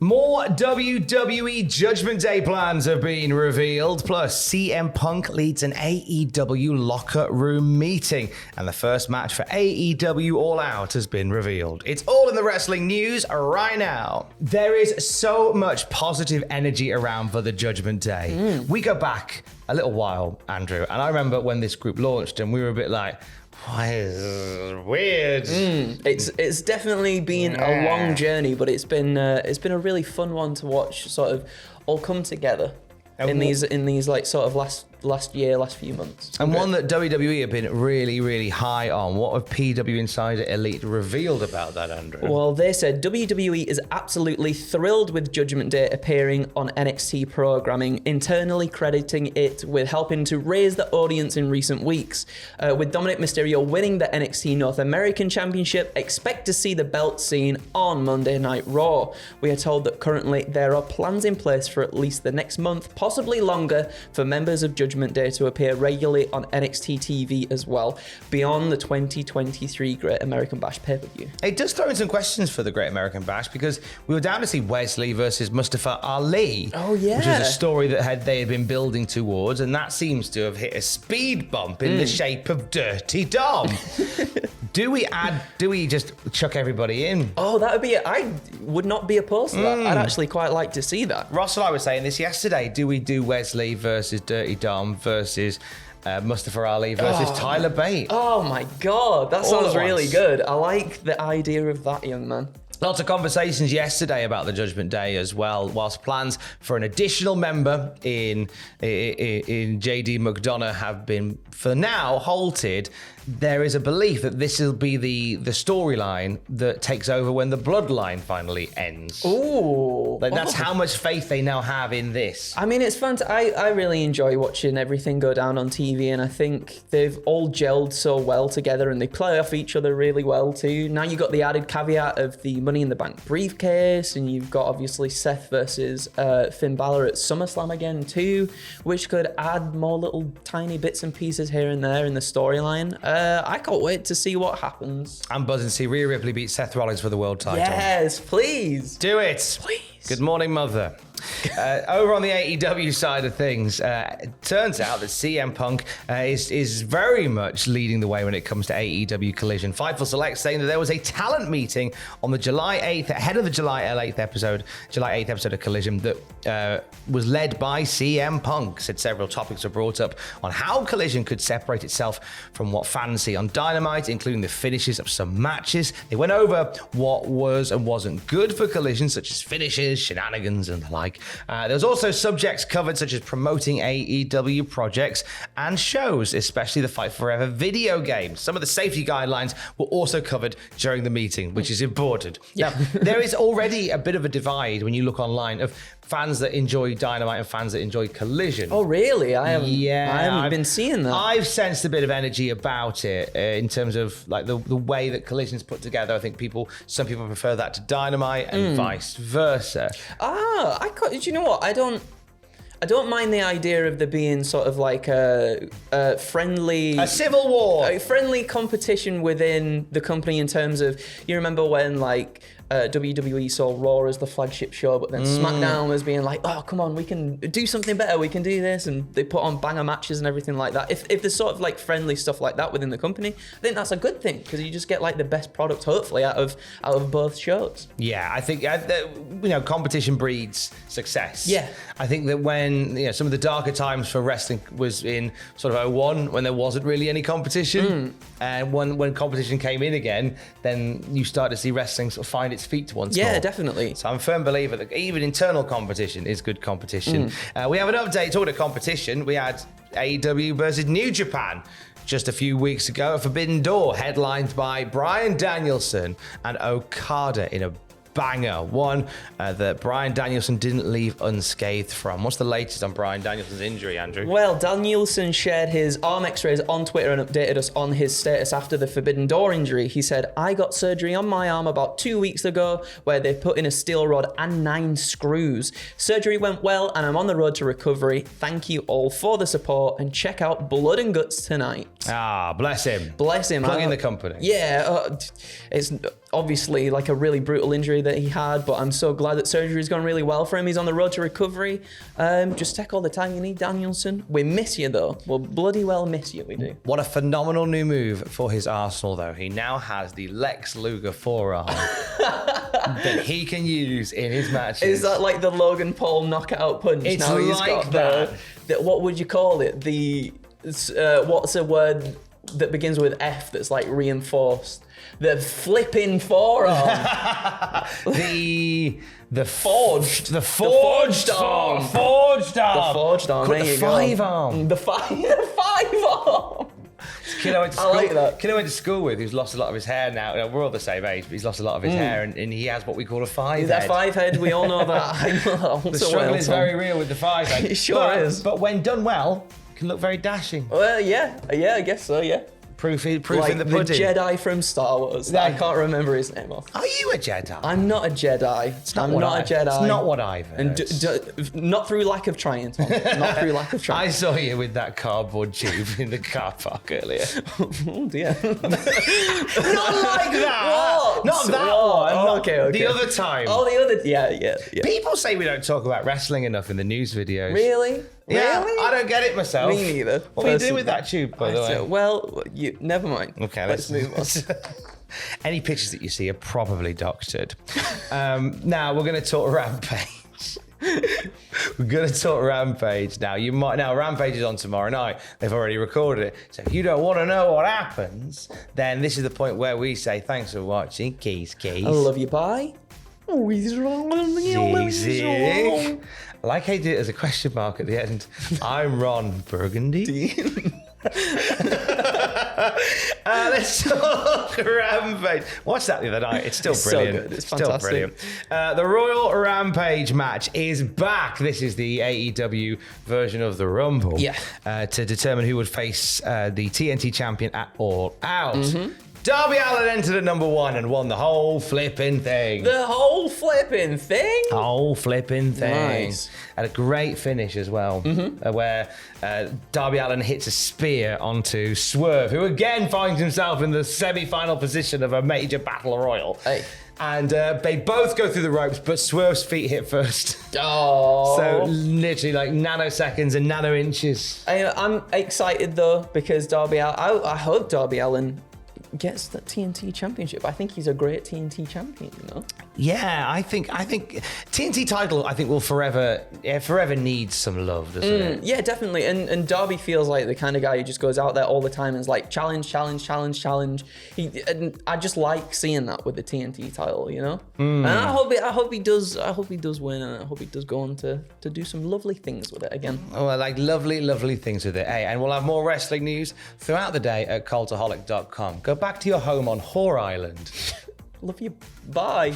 More WWE Judgment Day plans have been revealed, plus CM Punk leads an AEW locker room meeting, and the first match for AEW All Out has been revealed. It's all in the wrestling news right now. There is so much positive energy around for the Judgment Day. We go back a little while, Andrew, and I remember when this group launched and we were a bit like, why is this weird? It's definitely been a long journey, but it's been a really fun one to watch. Sort of all come together in these like sort of last few months. And one that WWE have been really, really high on. What have PW Insider Elite revealed about that, Andrew? Well, they said WWE is absolutely thrilled with Judgment Day appearing on NXT programming, internally crediting it with helping to raise the audience in recent weeks. With Dominic Mysterio winning the NXT North American Championship, expect to see the belt seen on Monday Night Raw. We are told that currently there are plans in place for at least the next month, possibly longer, for members of Judgment Day to appear regularly on NXT TV as well, beyond the 2023 Great American Bash pay-per-view. It does throw in some questions for the Great American Bash, because we were down to see Wesley versus Mustafa Ali. Oh, yeah. Which was a story that they had been building towards, and that seems to have hit a speed bump in the shape of Dirty Dom. Do we just chuck everybody in? Oh, that would be it. I would not be opposed to that. I'd actually quite like to see that. Ross and I were saying this yesterday. Do we do Wesley versus Dirty Dom versus Mustafa Ali versus Tyler Bate? Oh my God, that sounds really good. I like the idea of that, young man. Lots of conversations yesterday about the Judgment Day as well, whilst plans for an additional member in JD McDonough have been, for now, halted. There is a belief that this will be the storyline that takes over when the bloodline finally ends. Ooh. That's how much faith they now have in this. I mean, it's fun. I really enjoy watching everything go down on TV, and I think they've all gelled so well together, and they play off each other really well too. Now you've got the added caveat of the Money in the Bank briefcase, and you've got obviously Seth versus Finn Balor at SummerSlam again too, which could add more little tiny bits and pieces here and there in the storyline. I can't wait to see what happens. I'm buzzing to see Rhea Ripley beat Seth Rollins for the world title. Yes, please. Do it. Please. Good morning, Mother. Over on the AEW side of things, it turns out that CM Punk is very much leading the way when it comes to AEW Collision. Fightful Select saying that there was a talent meeting on the July 8th, ahead of the July 8th episode of Collision, that was led by CM Punk. Said several topics were brought up on how Collision could separate itself from what fans see on Dynamite, including the finishes of some matches. They went over what was and wasn't good for Collision, such as finishes, shenanigans, and the like. There was also subjects covered such as promoting AEW projects and shows, especially the Fight Forever video game. Some of the safety guidelines were also covered during the meeting, which is important. Yeah. Now, there is already a bit of a divide when you look online of fans that enjoy Dynamite and fans that enjoy Collision. Oh, really? I haven't been seeing that. I've sensed a bit of energy about it in terms of like the way that Collision's put together. I think some people prefer that to Dynamite and vice versa. Do you know what? I don't mind the idea of there being sort of like a friendly... A civil war. A friendly competition within the company in terms of, you remember when like WWE saw Raw as the flagship show, but then SmackDown was being like, oh, come on, we can do something better, we can do this, and they put on banger matches and everything like that. If there's sort of like friendly stuff like that within the company, I think that's a good thing, because you just get like the best product, hopefully, out of both shows. Yeah, I think competition breeds success. Yeah. I think that when some of the darker times for wrestling was in sort of 2001, when there wasn't really any competition, and when competition came in again, then you start to see wrestling sort of find its feet once more. Yeah, definitely. So I'm a firm believer that even internal competition is good competition. We have an update talking of competition. We had AEW versus New Japan just a few weeks ago, a Forbidden Door headlined by Bryan Danielson and Okada in a banger, one that Bryan Danielson didn't leave unscathed from. What's the latest on Bryan Danielson's injury, Andrew? Well, Danielson shared his arm x-rays on Twitter and updated us on his status after the Forbidden Door injury. He said, I got surgery on my arm about 2 weeks ago where they put in a steel rod and 9 screws. Surgery went well and I'm on the road to recovery. Thank you all for the support and check out Blood and Guts tonight. Bless him. Bless him. Plugging the company. Yeah, it's obviously like a really brutal injury that he had, but I'm so glad that surgery's gone really well for him. He's on the road to recovery. Just take all the time you need, Danielson. We miss you, though. We'll bloody well miss you, we do. What a phenomenal new move for his Arsenal, though. He now has the Lex Luger forearm that he can use in his matches. Is that like the Logan Paul knockout punch? It's now he's like got that. What would you call it? What's a word that begins with F that's like reinforced? The flipping forearm. the forged arm. Forged arm. The forged arm. There you go. Five arm. The five arm. Kid I like that. Kid I went to school with, who's lost a lot of his hair now. We're all the same age, but he's lost a lot of his hair, and he has what we call a five That head. five head, we all know that. I know that The struggle is very real with the five head. It sure is. But when done well, can look very dashing. Well, yeah, I guess so, yeah. Proof Like in the pudding. Jedi from Star Wars. I can't remember his name off. Are you a Jedi? I'm not a Jedi. I'm not a Jedi. It's not what I've heard. And not through lack of trying, Tom. Not through lack of trying. I saw you with that cardboard tube in the car park earlier. Oh dear. Not like that. What? Not that one. Oh, okay. The other time. Oh, the other. Yeah. People say we don't talk about wrestling enough in the news videos. Really? Yeah, Really? I don't get it myself. Me neither. What are you doing with that tube, by the way? Well, never mind. Okay, let's move on. Any pictures that you see are probably doctored. Now we're going to talk Rampage. We're going to talk Rampage now. Rampage is on tomorrow night. They've already recorded it. So if you don't want to know what happens, then this is the point where we say thanks for watching. Keys. I love you. Bye. Easy. I like how you did it as a question mark at the end. I'm Ron Burgundy. Let's talk Rampage. Watched that the other night. It's still brilliant. So good. It's still fantastic. brilliant. The Royal Rampage match is back. This is the AEW version of the Rumble. Yeah. To determine who would face the TNT champion at All Out. Mm-hmm. Darby Allin entered at number 1 and won the whole flipping thing. The whole flipping thing? Whole flipping thing. Nice. Had a great finish as well, where Darby Allin hits a spear onto Swerve, who again finds himself in the semi-final position of a major battle royal. Hey. And they both go through the ropes, but Swerve's feet hit first. Oh. So literally like nanoseconds and nano inches. I'm excited though, because I hope Darby Allin gets the TNT championship. I think he's a great TNT champion, you know? Yeah, I think TNT title will forever need some love, doesn't it? Yeah, definitely. And Darby feels like the kind of guy who just goes out there all the time and is like challenge. And I just like seeing that with the TNT title, you know? And I hope he does win, and I hope he does go on to do some lovely things with it again. Oh, I like lovely things with it. Hey, and we'll have more wrestling news throughout the day at cultaholic.com. Go back to your home on Whore Island. Love you. Bye.